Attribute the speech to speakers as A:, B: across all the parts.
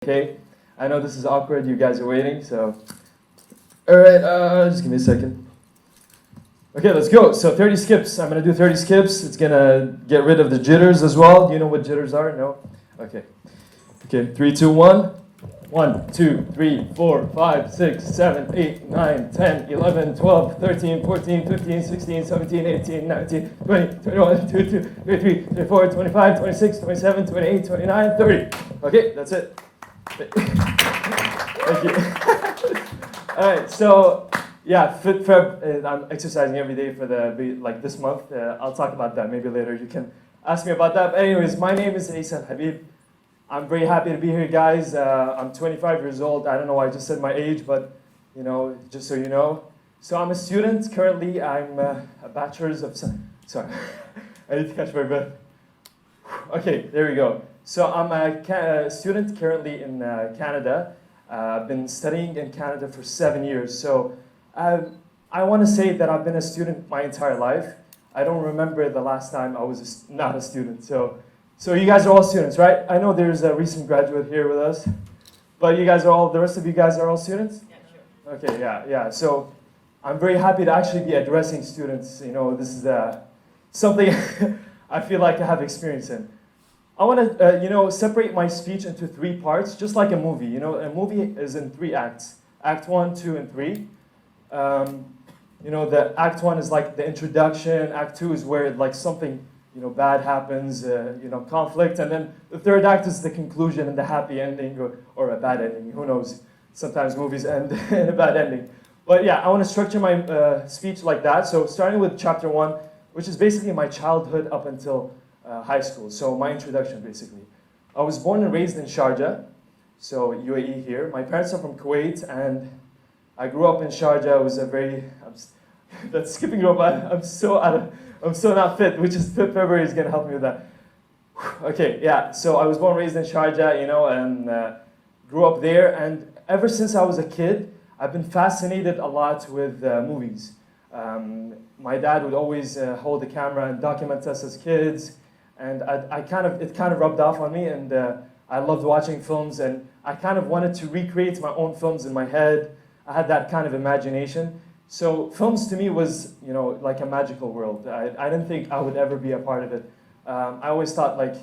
A: Okay, I know this is awkward, you guys are waiting, so... Alright, just give me a second. Okay, let's go. So 30 skips. I'm gonna do 30 skips. It's gonna get rid of the jitters as well. Do you know what jitters are? No? Okay. Okay, 3, 2, 1. 1, 2, 3, 4, 5, 6, 7, 8, 9, 10, 11, 12, 13, 14, 15, 16, 17, 18, 19, 20, 21, 22, 23, 24, 25, 26, 27, 28, 29, 30. Okay, that's it. Thank you. All right, so yeah, Fit Feb. I'm exercising every day for like this month. I'll talk about that maybe later. You can ask me about that. But anyways, my name is Eisa Habib. I'm very happy to be here, guys. I'm 25 years old. I don't know why I just said my age, but you know, just so you know. So I'm a student currently. I'm a bachelor's of sorry, I need to catch my breath. Okay, there we go. So I'm a student currently in Canada. I've been studying in Canada for 7 years. So I want to say that I've been a student my entire life. I don't remember the last time I was not a student. So you guys are all students, right? I know there's a recent graduate here with us, but you guys are all, the rest of you guys are all students? Yeah, sure. Okay, yeah. So I'm very happy to actually be addressing students. You know, this is something I feel like I have experience in. I want to, separate my speech into 3 parts, just like a movie. You know, a movie is in 3 acts. Act 1, 2, and 3. The Act 1 is like the introduction. Act 2 is where like something, bad happens, conflict. And then the 3rd act is the conclusion and the happy ending or a bad ending. Who knows? Sometimes movies end in a bad ending. But yeah, I want to structure my speech like that. So starting with chapter 1, which is basically my childhood up until high school. So my introduction, basically. I was born and raised in Sharjah, so UAE here. My parents are from Kuwait, and I grew up in Sharjah. It was a very, that's skipping rope. I'm so not fit, which is Fit February is gonna help me with that. Okay, yeah. So I was born and raised in Sharjah, and grew up there. And ever since I was a kid, I've been fascinated a lot with movies. My dad would always hold the camera and document us as kids. And it kind of rubbed off on me, and I loved watching films, and I kind of wanted to recreate my own films in my head. I had that kind of imagination. So films to me was, like a magical world. I didn't think I would ever be a part of it. I always thought like,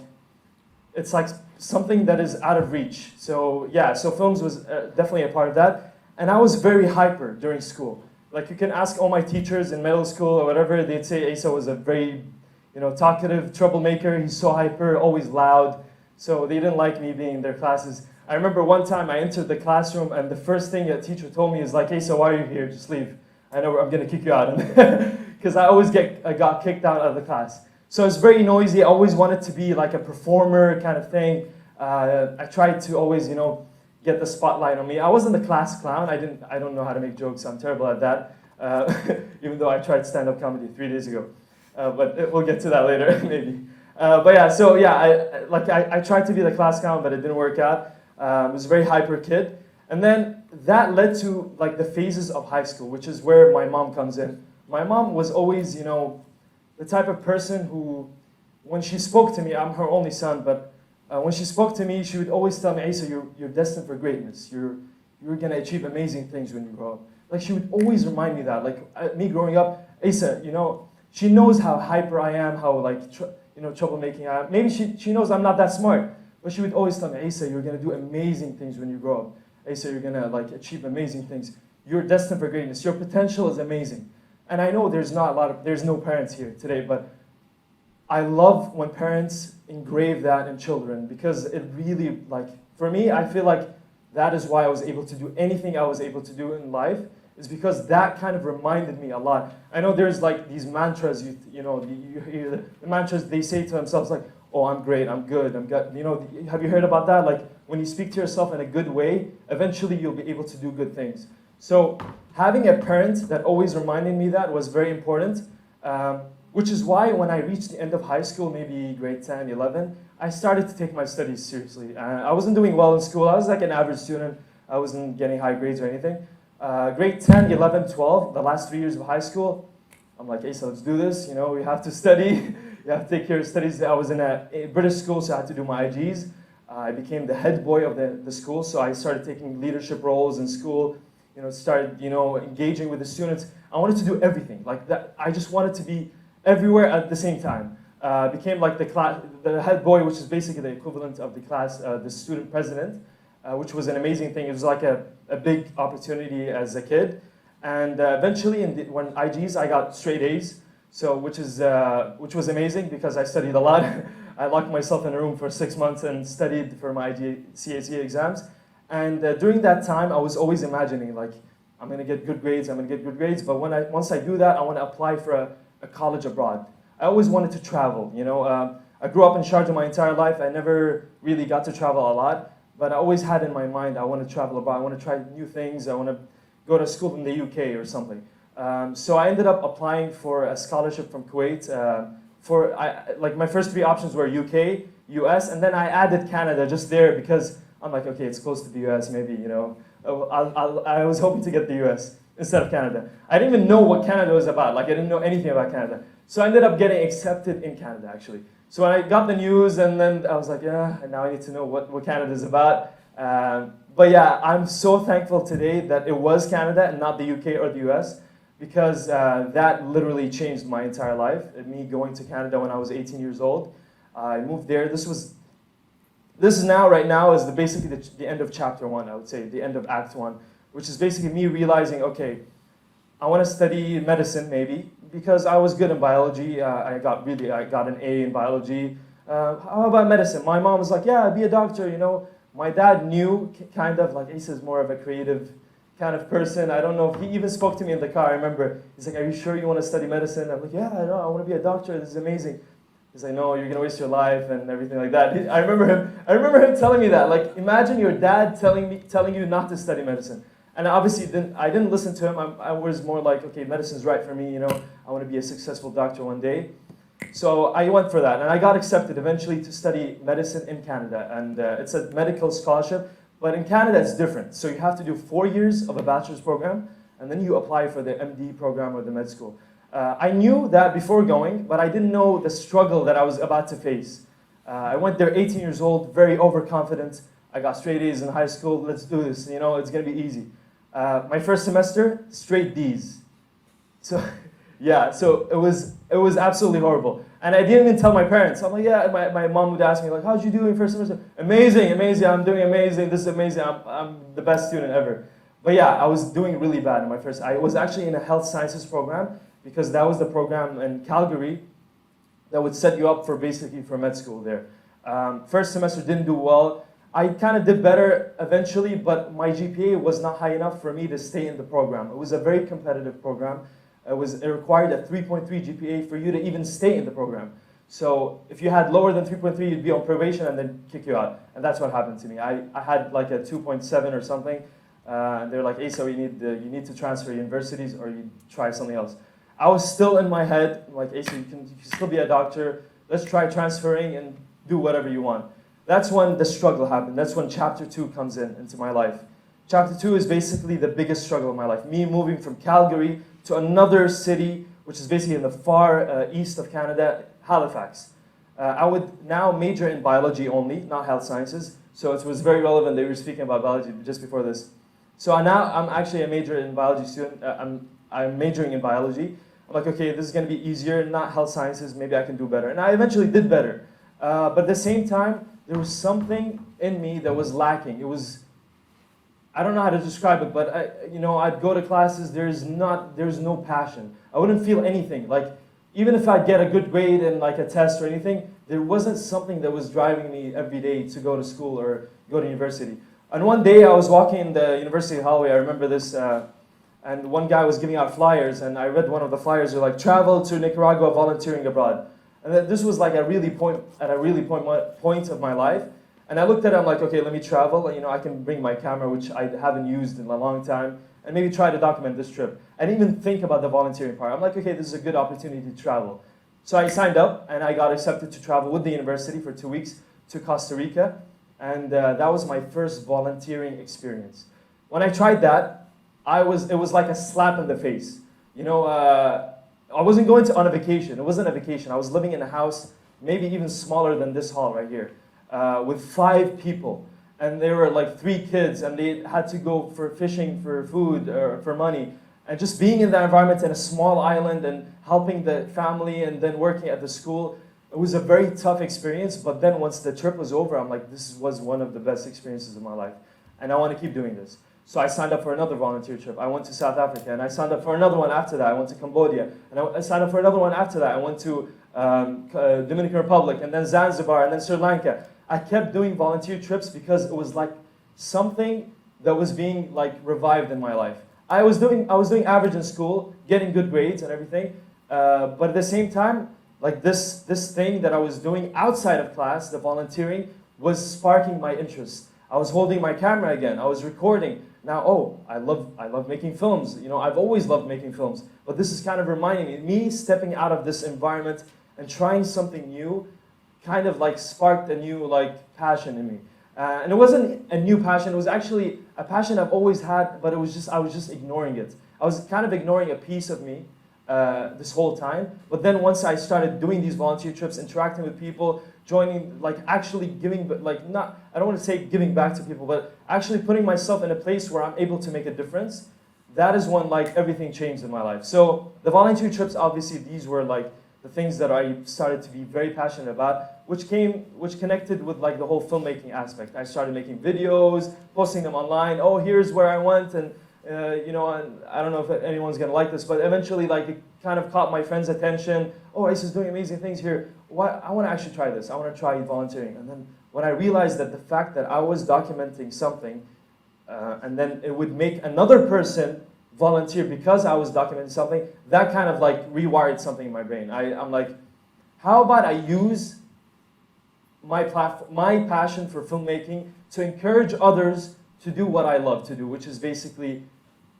A: it's like something that is out of reach. So yeah, so films was definitely a part of that. And I was very hyper during school. Like you can ask all my teachers in middle school or whatever, they'd say Eisa was a very talkative troublemaker. He's so hyper, always loud. So they didn't like me being in their classes. I remember one time I entered the classroom, and the first thing a teacher told me is like, "Hey, so why are you here? Just leave. I know I'm gonna kick you out." Because I got kicked out of the class. So it's very noisy. I always wanted to be like a performer kind of thing. I tried to always, get the spotlight on me. I wasn't the class clown. I don't know how to make jokes. I'm terrible at that. Even though I tried stand-up comedy 3 days ago. But we'll get to that later, maybe. But yeah, so yeah, I tried to be the class clown, but it didn't work out. I was a very hyper kid. And then that led to like the phases of high school, which is where my mom comes in. My mom was always, the type of person who, when she spoke to me, I'm her only son, but when she spoke to me, she would always tell me, "Eisa, you're destined for greatness. You're going to achieve amazing things when you grow up." Like she would always remind me that. Like me growing up, "Eisa, she knows how hyper I am, how troublemaking I am. Maybe she knows I'm not that smart, but she would always tell me, "Eisa, you're gonna do amazing things when you grow up. Eisa, you're gonna achieve amazing things. You're destined for greatness. Your potential is amazing." And I know there's no parents here today, but I love when parents engrave that in children, because it really, for me, I feel like that is why I was able to do anything I was able to do in life. Is because that kind of reminded me a lot. I know there's like these mantras, you hear the mantras, they say to themselves like, "Oh, I'm great, I'm good, I'm good." Have you heard about that? Like when you speak to yourself in a good way, eventually you'll be able to do good things. So having a parent that always reminded me that was very important, which is why when I reached the end of high school, maybe grade 10, 11, I started to take my studies seriously. I wasn't doing well in school. I was like an average student. I wasn't getting high grades or anything. Grade 10, 11, 12, the last 3 years of high school, I'm like, "Eisa, let's do this. We have to study. You have to take care of studies." I was in a British school, so I had to do my IGs. I became the head boy of the school, so I started taking leadership roles in school, started, engaging with the students. I wanted to do everything, like that. I just wanted to be everywhere at the same time. Became like the head boy, which is basically the equivalent of the class, the student president, which was an amazing thing. It was like a big opportunity as a kid. And eventually, when IGs, I got straight A's, so which was amazing because I studied a lot. I locked myself in a room for 6 months and studied for my CAC exams. And during that time, I was always imagining, like, I'm going to get good grades, I'm going to get good grades, but once I do that, I want to apply for a college abroad. I always wanted to travel, I grew up in Sharjah my entire life. I never really got to travel a lot, but I always had in my mind, I want to travel abroad, I want to try new things, I want to go to school in the UK or something. So I ended up applying for a scholarship from Kuwait. Like my first 3 options were UK, US, and then I added Canada just there because I'm like, okay, it's close to the US, maybe, I was hoping to get the US instead of Canada. I didn't even know what Canada was about. Like, I didn't know anything about Canada. So I ended up getting accepted in Canada, actually. So when I got the news, and then I was like, yeah, and now I need to know what Canada is about. But yeah, I'm so thankful today that it was Canada and not the UK or the US, because that literally changed my entire life. Me going to Canada when I was 18 years old. I moved there. This is now, right now, is basically the end of chapter 1, I would say, the end of act 1, which is basically me realizing, okay, I want to study medicine maybe, because I was good in biology. I got an A in biology. How about medicine? My mom was like, yeah, be a doctor, My dad knew, kind of, like, Eisa is more of a creative kind of person. I don't know if he even spoke to me in the car. I remember, he's like, are you sure you want to study medicine? I'm like, yeah, I know, I want to be a doctor. This is amazing. He's like, no, you're going to waste your life and everything like that. I remember him telling me that. Like, imagine your dad telling you not to study medicine. And obviously, I didn't listen to him. I was more like, okay, medicine's right for me, I want to be a successful doctor one day. So I went for that, and I got accepted eventually to study medicine in Canada. And it's a medical scholarship, but in Canada it's different. So you have to do 4 years of a bachelor's program, and then you apply for the MD program or the med school. I knew that before going, but I didn't know the struggle that I was about to face. I went there 18 years old, very overconfident. I got straight A's in high school. Let's do this, it's going to be easy. My first semester, straight D's. So, yeah, so it was absolutely horrible. And I didn't even tell my parents. I'm like, yeah, my mom would ask me, like, how'd you do in first semester? Amazing, I'm doing amazing, this is amazing, I'm the best student ever. But yeah, I was doing really bad in my first. I was actually in a health sciences program, because that was the program in Calgary that would set you up for med school there. First semester didn't do well. I kind of did better eventually, but my GPA was not high enough for me to stay in the program. It was a very competitive program. It required a 3.3 GPA for you to even stay in the program. So if you had lower than 3.3, you'd be on probation and then kick you out. And that's what happened to me. I had like a 2.7 or something. And they're like, Eisa, you need to transfer universities or you try something else. I was still in my head, like, Eisa, you can still be a doctor. Let's try transferring and do whatever you want. That's when the struggle happened. That's when chapter 2 comes into my life. Chapter 2 is basically the biggest struggle of my life. Me moving from Calgary to another city, which is basically in the far east of Canada, Halifax. I would now major in biology only, not health sciences. So it was very relevant that we were speaking about biology just before this. So now I'm actually a major in biology student. I'm majoring in biology. I'm like, okay, this is going to be easier, not health sciences, maybe I can do better. And I eventually did better. But at the same time, there was something in me that was lacking. It was, I don't know how to describe it, but I'd go to classes, there's no passion. I wouldn't feel anything. Like, even if I'd get a good grade in like a test or anything, there wasn't something that was driving me every day to go to school or go to university. And one day I was walking in the university hallway, I remember this, and one guy was giving out flyers, and I read one of the flyers, they're like, travel to Nicaragua volunteering abroad. And this was like at a really point of my life. And I looked at it, I'm like, okay, let me travel. I can bring my camera, which I haven't used in a long time, and maybe try to document this trip. I didn't even think about the volunteering part. I'm like, okay, this is a good opportunity to travel. So I signed up, and I got accepted to travel with the university for 2 weeks to Costa Rica. And that was my first volunteering experience. When I tried that, it was like a slap in the face. I wasn't going on a vacation. It wasn't a vacation. I was living in a house, maybe even smaller than this hall right here. with 5 people. And they were like 3 kids, and they had to go for fishing for food or for money. And just being in that environment in a small island and helping the family and then working at the school, it was a very tough experience. But then once the trip was over, I'm like, this was one of the best experiences of my life. And I want to keep doing this. So I signed up for another volunteer trip. I went to South Africa, and I signed up for another one after that. I went to Cambodia, and I signed up for another one after that. I went to Dominican Republic, and then Zanzibar, and then Sri Lanka. I kept doing volunteer trips because it was like something that was being like revived in my life. I was doing average in school, getting good grades and everything, but at the same time, like this thing that I was doing outside of class, the volunteering, was sparking my interest. I was holding my camera again. I was recording. Now, oh, I love making films. You know, I've always loved making films, but this is kind of reminding me stepping out of this environment and trying something new, kind of like sparked a new like passion in me. And it wasn't a new passion, it was actually a passion I've always had, but I was just ignoring it. I was kind of ignoring a piece of me this whole time. But then once I started doing these volunteer trips, interacting with people, joining, like actually giving, like not, I don't want to say giving back to people, but actually putting myself in a place where I'm able to make a difference, that is when like everything changed in my life. So the volunteer trips, obviously these were like the things that I started to be very passionate about, which connected with like the whole filmmaking aspect. I started making videos, posting them online. Oh, here's where I went, and you know, and I don't know if anyone's gonna like this, but eventually, like, it kind of caught my friends' attention. Oh, Eisa's doing amazing things here. Why? I want to actually try this. I want to try volunteering. And then when I realized that the fact that I was documenting something, and then it would make another person volunteer because I was documenting something, that kind of like rewired something in my brain. I'm like, how about I use my passion for filmmaking to encourage others to do what I love to do, which is basically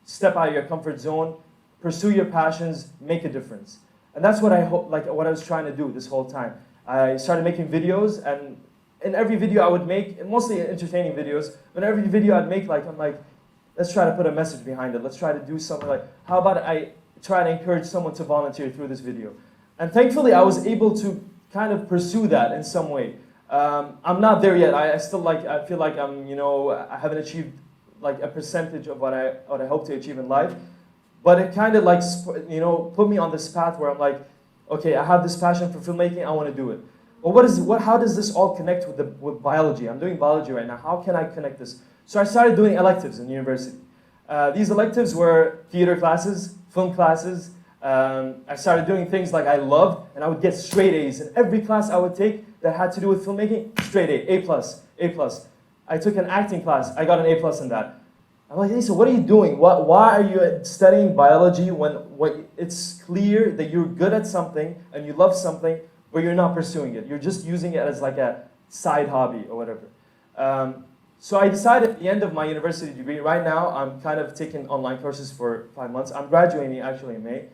A: step out of your comfort zone, pursue your passions, make a difference. And that's what what I was trying to do this whole time. I started making videos, and in every video I would make, mostly entertaining videos, but in every video I'd make, I'm like, let's try to put a message behind it. Let's try to do something like, how about I try to encourage someone to volunteer through this video? And thankfully, I was able to kind of pursue that in some way. I'm not there yet. I feel like I'm, you know, I haven't achieved like a percentage of what I hope to achieve in life. But it kind of like, you know, put me on this path where I'm like, okay, I have this passion for filmmaking. I want to do it. But how does this all connect with biology? I'm doing biology right now. How can I connect this? So I started doing electives in university. These electives were theater classes, film classes. I started doing things like I loved, and I would get straight A's in every class I would take that had to do with filmmaking. Straight A, A+. I took an acting class. I got an A+ in that. I'm like, hey, so what are you doing? Why are you studying biology when it's clear that you're good at something and you love something, but you're not pursuing it? You're just using it as like a side hobby or whatever. So I decided at the end of my university degree, right now I'm kind of taking online courses for 5 months. I'm graduating actually in May.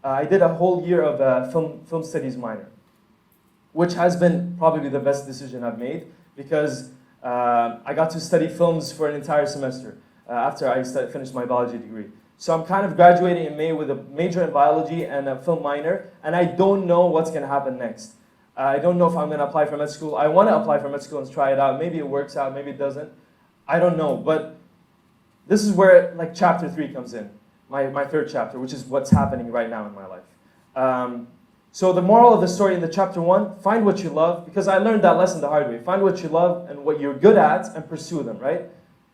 A: I did a whole year of film studies minor, which has been probably the best decision I've made because I got to study films for an entire semester after I finished my biology degree. So I'm kind of graduating in May with a major in biology and a film minor, and I don't know what's going to happen next. I don't know if I'm going to apply for med school. I want to apply for med school and try it out. Maybe it works out, maybe it doesn't. I don't know, but this is where like chapter 3 comes in, my third chapter, which is what's happening right now in my life. So the moral of the story in the chapter 1, find what you love, because I learned that lesson the hard way. Find what you love and what you're good at and pursue them, right?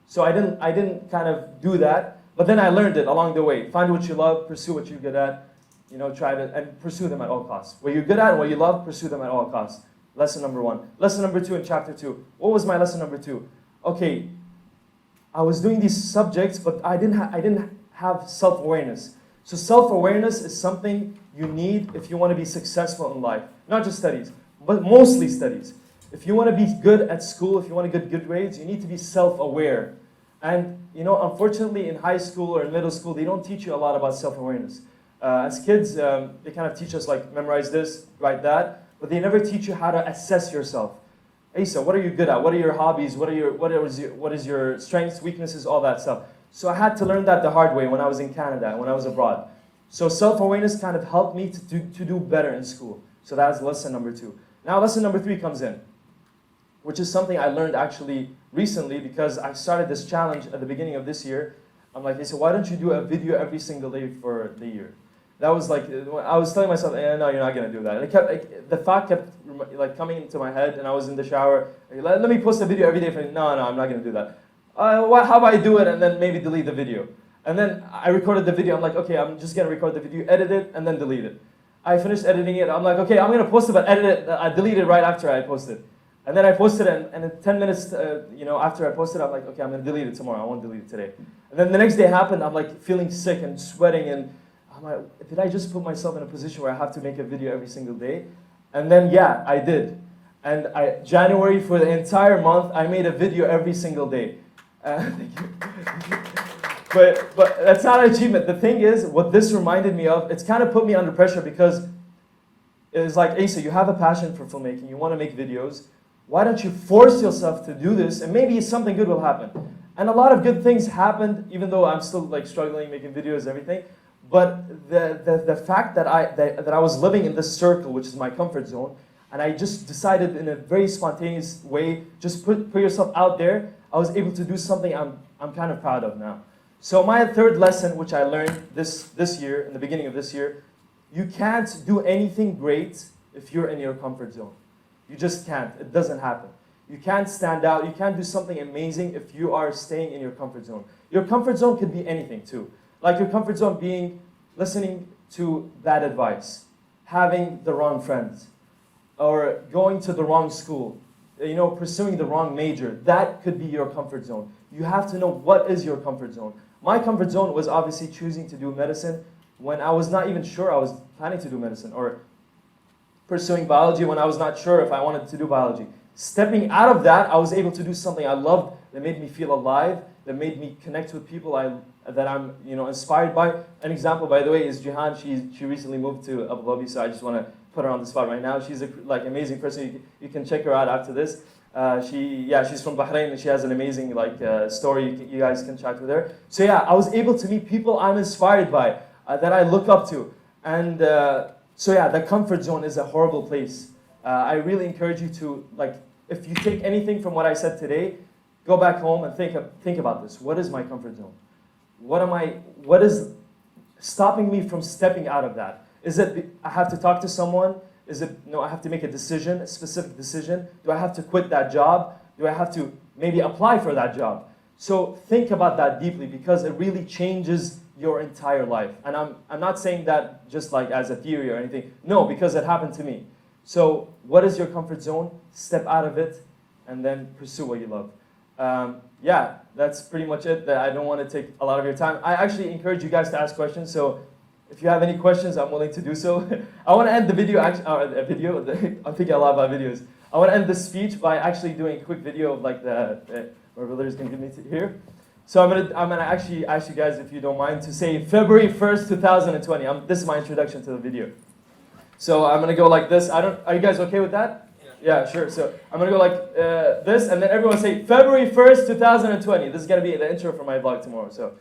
A: So I didn't kind of do that, but then I learned it along the way. Find what you love, pursue what you're good at, you know, try to, and pursue them at all costs. What you're good at and what you love, pursue them at all costs. Lesson number 1. Lesson number 2 in chapter 2. What was my lesson number 2? Okay, I was doing these subjects, but I didn't have self-awareness. So self-awareness is something you need if you want to be successful in life. Not just studies, but mostly studies. If you want to be good at school, if you want to get good grades, you need to be self-aware. And, you know, unfortunately in high school or in middle school, they don't teach you a lot about self-awareness. As kids, they kind of teach us like memorize this, write that, but they never teach you how to assess yourself. Eisa, what are you good at? What are your hobbies? What is your strengths, weaknesses, all that stuff. So I had to learn that the hard way when I was in Canada, when I was abroad. So self-awareness kind of helped me to do better in school. So that's lesson number 2. Now lesson number 3 comes in. which is something I learned actually recently because I started this challenge at the beginning of this year. I'm like, hey, so why don't you do a video every single day for the year? That was like, I was telling myself, no, you're not gonna do that. And it kept, like, the thought kept like coming into my head, and I was in the shower. Let me post a video every day. No, I'm not gonna do that. How about I do it and then maybe delete the video? And then I recorded the video. I'm like, okay, I'm just gonna record the video, edit it, and then delete it. I finished editing it. I'm like, okay, I'm gonna post it, but edit it. I delete it right after I post it. And then I posted it, and in 10 minutes, after I posted it, I'm like, okay, I'm gonna delete it tomorrow. I won't delete it today. And then the next day happened. I'm like feeling sick and sweating, and I'm like, did I just put myself in a position where I have to make a video every single day? And then, yeah, I did. And January, for the entire month, I made a video every single day. Thank you. But that's not an achievement. The thing is, what this reminded me of, it's kind of put me under pressure because it's like, Eisa, you have a passion for filmmaking. You want to make videos. Why don't you force yourself to do this, and maybe something good will happen. And a lot of good things happened, even though I'm still like struggling making videos and everything. But the fact that I was living in this circle, which is my comfort zone, and I just decided in a very spontaneous way, just put yourself out there, I was able to do something I'm kind of proud of now. So my third lesson, which I learned this year, in the beginning of this year, you can't do anything great if you're in your comfort zone. You just can't. It doesn't happen. You can't stand out. You can't do something amazing if you are staying in your comfort zone. Your comfort zone could be anything too. Like your comfort zone being listening to bad advice, having the wrong friends, or going to the wrong school, pursuing the wrong major. That could be your comfort zone. You have to know what is your comfort zone. My comfort zone was obviously choosing to do medicine when I was not even sure I was planning to do medicine, or pursuing biology when I was not sure if I wanted to do biology. Stepping out of that, I was able to do something I loved that made me feel alive, that made me connect with people that I'm inspired by. An example, by the way, is Jihan. She recently moved to Abu Dhabi, so I just want to put her on the spot right now. She's a amazing person. You can check her out after this. She's from Bahrain, and she has an amazing story. You guys can chat with her. So yeah, I was able to meet people I'm inspired by, that I look up to, and so yeah, the comfort zone is a horrible place. I really encourage you to, if you take anything from what I said today, go back home and think about this. What is my comfort zone? What is stopping me from stepping out of that? Is it I have to talk to someone? Is it, no, I have to make a decision, a specific decision? Do I have to quit that job? Do I have to maybe apply for that job? So think about that deeply, because it really changes your entire life. And I'm not saying that just like as a theory or anything. No, because it happened to me. So what is your comfort zone? Step out of it and then pursue what you love. Yeah, that's pretty much it. I don't want to take a lot of your time. I actually encourage you guys to ask questions. So if you have any questions, I'm willing to do so. I want to end the video, I'm thinking a lot about videos. I want to end the speech by actually doing a quick video of like my brother is going to give me here. So I'm gonna actually ask you guys, if you don't mind, to say February 1st, 2020. This is my introduction to the video. So I'm gonna go like this. Are you guys okay with that? Yeah, sure. So I'm gonna go like this, and then everyone say February 1st, 2020. This is gonna be the intro for my vlog tomorrow. So,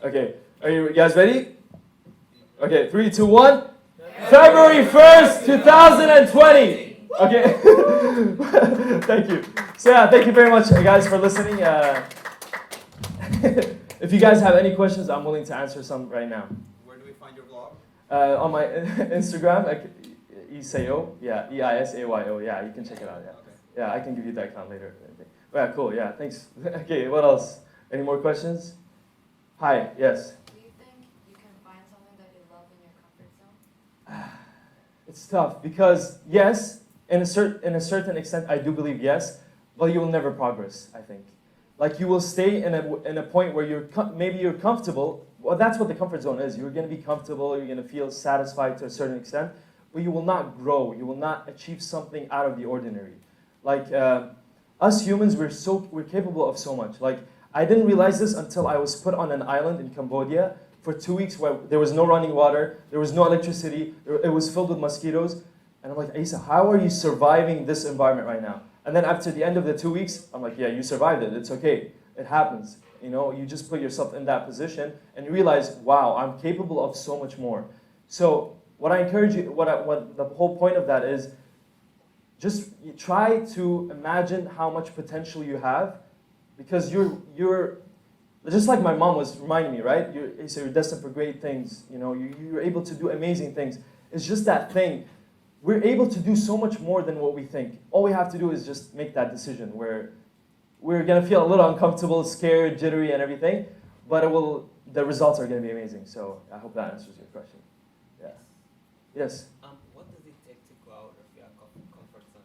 A: okay, are you guys ready? Okay, 3, 2, 1. February 1st, 2020. Okay. Thank you. So yeah, thank you very much, guys, for listening. If you guys have any questions, I'm willing to answer some right now.
B: Where do we find your vlog?
A: On my Instagram, Eisayo. Yeah, Eisayo. Yeah, you can check it out. Yeah,
B: Okay.
A: Yeah, I can give you that account later. Yeah, cool. Yeah, thanks. Okay, what else? Any more questions? Hi. Yes.
C: Do you think you can find something that you love in your comfort zone?
A: It's tough because yes, in a certain extent, I do believe yes, but you will never progress. I think, like you will stay in a point where maybe you're comfortable. Well, that's what the comfort zone is. You're going to be comfortable. You're going to feel satisfied to a certain extent, but you will not grow. You will not achieve something out of the ordinary. Like us humans, we're capable of so much. Like I didn't realize this until I was put on an island in Cambodia for 2 weeks where there was no running water, there was no electricity, it was filled with mosquitoes. And I'm like, Eisa, how are you surviving this environment right now? And then after the end of the 2 weeks, I'm like, yeah, you survived it. It's okay. It happens. You just put yourself in that position and you realize, wow, I'm capable of so much more. So what I encourage you, what the whole point of that is, just try to imagine how much potential you have, because you're just like my mom was reminding me, right? You're destined for great things. You know, you're able to do amazing things. It's just that thing. We're able to do so much more than what we think. All we have to do is just make that decision where we're gonna feel a little uncomfortable, scared, jittery, and everything, but the results are gonna be amazing. So I hope that answers your question. Yeah. Yes.
B: What does it take to go out of your comfort zone?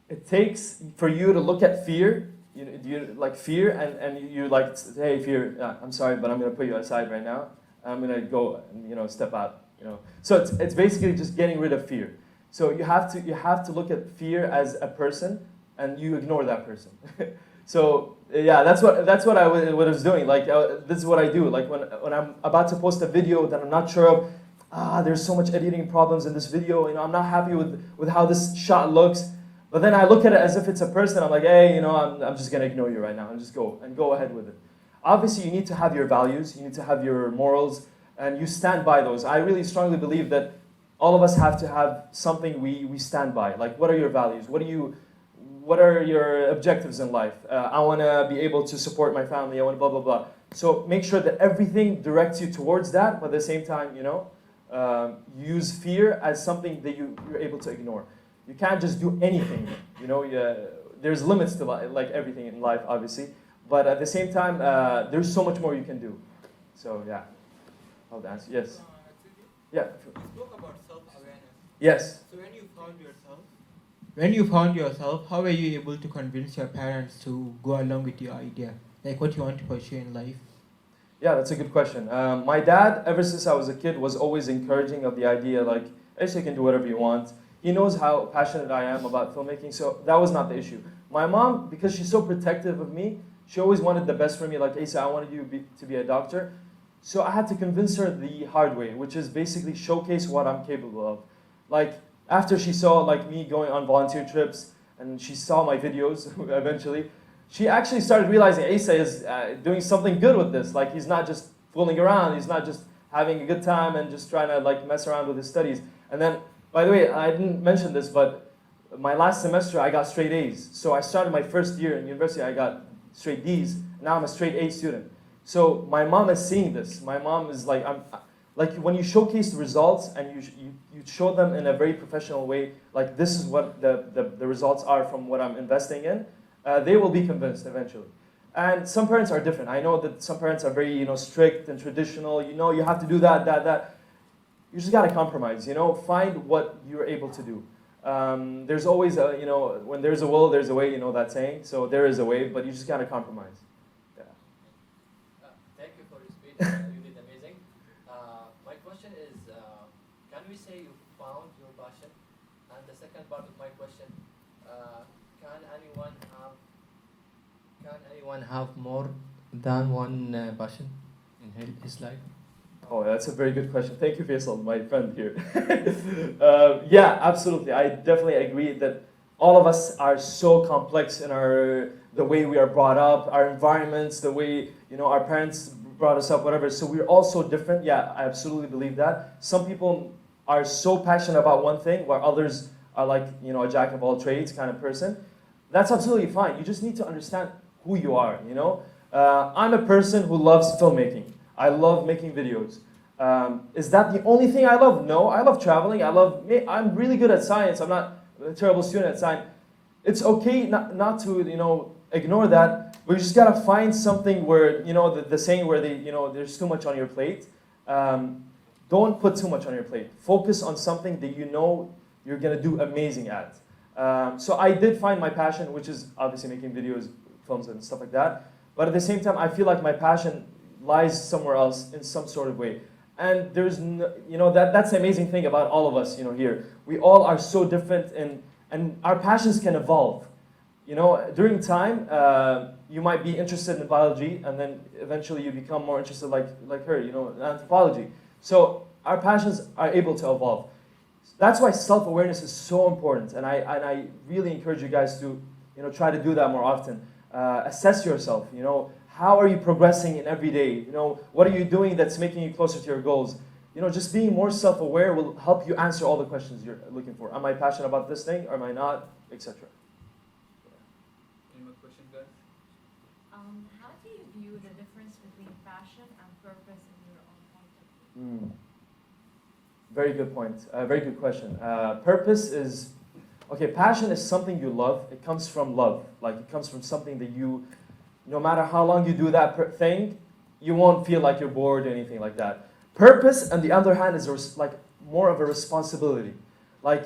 A: It takes for you to look at fear. You like fear, and you like, hey, fear, I'm sorry, but I'm gonna put you aside right now. I'm gonna go and step out. So it's basically just getting rid of fear. So you have to look at fear as a person, and you ignore that person. So yeah, that's what I was doing. Like this is what I do. Like when I'm about to post a video that I'm not sure of, there's so much editing problems in this video. I'm not happy with how this shot looks. But then I look at it as if it's a person. I'm like, hey, I'm just gonna ignore you right now and just go ahead with it. Obviously, you need to have your values. You need to have your morals, and you stand by those. I really strongly believe that all of us have to have something we stand by. Like, what are your values? What are your objectives in life? I want to be able to support my family. I want to blah, blah, blah. So make sure that everything directs you towards that, but at the same time, use fear as something that you're able to ignore. You can't just do anything. There's limits to like everything in life, obviously. But at the same time, there's so much more you can do. So yeah, I'll answer. Yes. Yeah.
B: You spoke about self-awareness.
A: Yes.
B: So when you found yourself, how were you able to convince your parents to go along with your idea? Like what you want to pursue in life?
A: Yeah, that's a good question. My dad, ever since I was a kid, was always encouraging of the idea, like, you can do whatever you want. He knows how passionate I am about filmmaking, so that was not the issue. My mom, because she's so protective of me, she always wanted the best for me, like, Eisa, I wanted you to be a doctor. So I had to convince her the hard way, which is basically showcase what I'm capable of. Like, after she saw like me going on volunteer trips, and she saw my videos eventually, she actually started realizing Eisa is doing something good with this. Like, he's not just fooling around, he's not just having a good time and just trying to like mess around with his studies. And then, by the way, I didn't mention this, but my last semester I got straight A's. So I started my first year in university, I got straight D's. Now I'm a straight A student. So my mom is seeing this. My mom is like, like when you showcase the results and you show them in a very professional way, like this is what the results are from what I'm investing in, they will be convinced eventually. And some parents are different. I know that some parents are very strict and traditional. You have to do that. You just gotta compromise. Find what you're able to do. There's always when there's a will, there's a way. That saying. So there is a way, but you just gotta compromise. Yeah.
D: Thank you for your speech. You did amazing. My question is, can we say you found your passion? And the second part of my question, can anyone have more than one passion in his life?
A: Oh, that's a very good question. Thank you, Faisal, my friend here. Yeah, absolutely. I definitely agree that all of us are so complex in the way we are brought up, our environments, the way our parents brought us up, whatever. So we're all so different. Yeah, I absolutely believe that. Some people are so passionate about one thing, while others are like a jack of all trades kind of person. That's absolutely fine. You just need to understand who you are. I'm a person who loves filmmaking. I love making videos. Is that the only thing I love? No, I love traveling. I'm really good at science. I'm not a terrible student at science. It's okay not to ignore that, but you just gotta find something where the saying where there's too much on your plate. Don't put too much on your plate. Focus on something that you're gonna do amazing at. So I did find my passion, which is obviously making videos, films, and stuff like that. But at the same time, I feel like my passion lies somewhere else in some sort of way. And there's, that's the amazing thing about all of us, here. We all are so different, and our passions can evolve. During time, you might be interested in biology, and then eventually you become more interested like her, in anthropology. So our passions are able to evolve. That's why self-awareness is so important, and I really encourage you guys to, try to do that more often. Assess yourself, how are you progressing in every day? What are you doing that's making you closer to your goals? Just being more self-aware will help you answer all the questions you're looking for. Am I passionate about this thing, or am I not? etc.
E: Any more questions, guys?
C: How do you view the difference between passion and purpose in your own point of view?
A: Very good point. Very good question. Purpose is, okay, passion is something you love. It comes from love. Like it comes from something that you, no matter how long you do that thing, you won't feel like you're bored or anything like that. Purpose, on the other hand, is like more of a responsibility. Like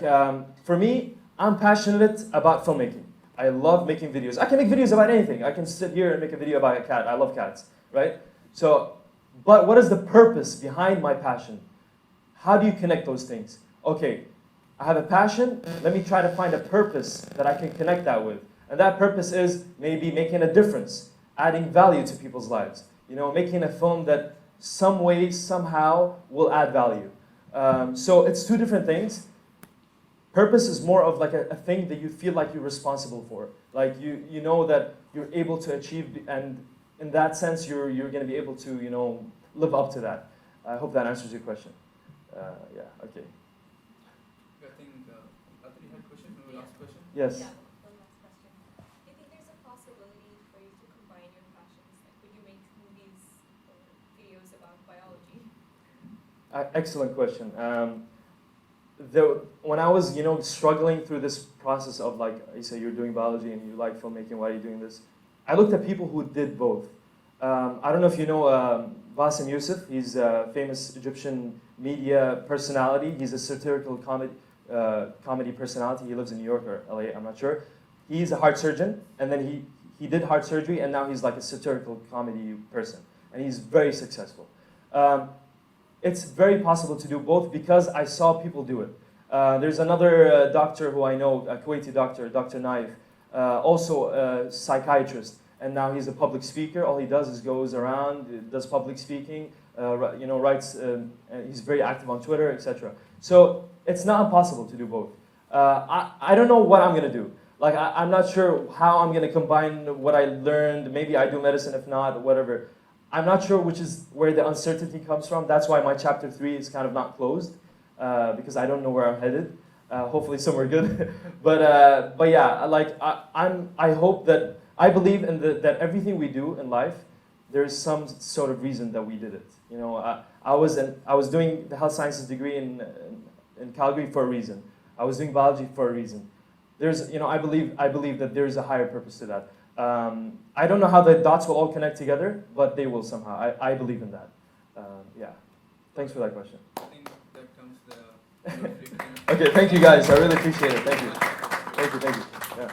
A: for me, I'm passionate about filmmaking. I love making videos. I can make videos about anything. I can sit here and make a video about a cat. I love cats, right? So, but what is the purpose behind my passion? How do you connect those things? Okay, I have a passion. Let me try to find a purpose that I can connect that with. And that purpose is maybe making a difference, adding value to people's lives. You know, making a film that some way, somehow will add value. So it's two different things. Purpose is more of like a thing that you feel like you're responsible for. Like you know that you're able to achieve, and in that sense, you're going to be able to, you know, live up to that. I hope that answers your question. Yeah, okay.
E: I think Atri had a question, maybe last question.
A: Yes.
F: Yeah, one last question. Do you think there's a possibility for you to combine your passions? Like, would you make movies or videos about biology?
A: Excellent question. When I was, you know, struggling through this process of like, you say you're doing biology and you like filmmaking, why are you doing this? I looked at people who did both. I don't know if you know Bassem Youssef. He's a famous Egyptian media personality. He's a satirical comedy personality. He lives in New York or LA, I'm not sure. He's a heart surgeon, and then he did heart surgery, and now he's like a satirical comedy person, and he's very successful. It's very possible to do both because I saw people do it. There's another doctor who I know, a Kuwaiti doctor, Dr. Naif, also a psychiatrist, and now he's a public speaker. All he does is goes around, does public speaking, you know, writes, he's very active on Twitter, etc. So it's not impossible to do both. I don't know what I'm going to do. Like, I'm not sure how I'm going to combine what I learned. Maybe I do medicine, if not, whatever. I'm not sure which is where the uncertainty comes from. That's why my chapter 3 is kind of not closed, because I don't know where I'm headed. Hopefully somewhere good. But yeah, like I hope that, I believe in that everything we do in life, there's some sort of reason that we did it. You know, I was doing the health sciences degree in Calgary for a reason. I was doing biology for a reason. There's, you know, I believe that there's a higher purpose to that. I don't know how the dots will all connect together, but they will somehow. I believe in that. Yeah. Thanks for that question.
E: I think that comes the
A: Okay, thank you guys. I really appreciate it. Thank you. Thank you. Yeah.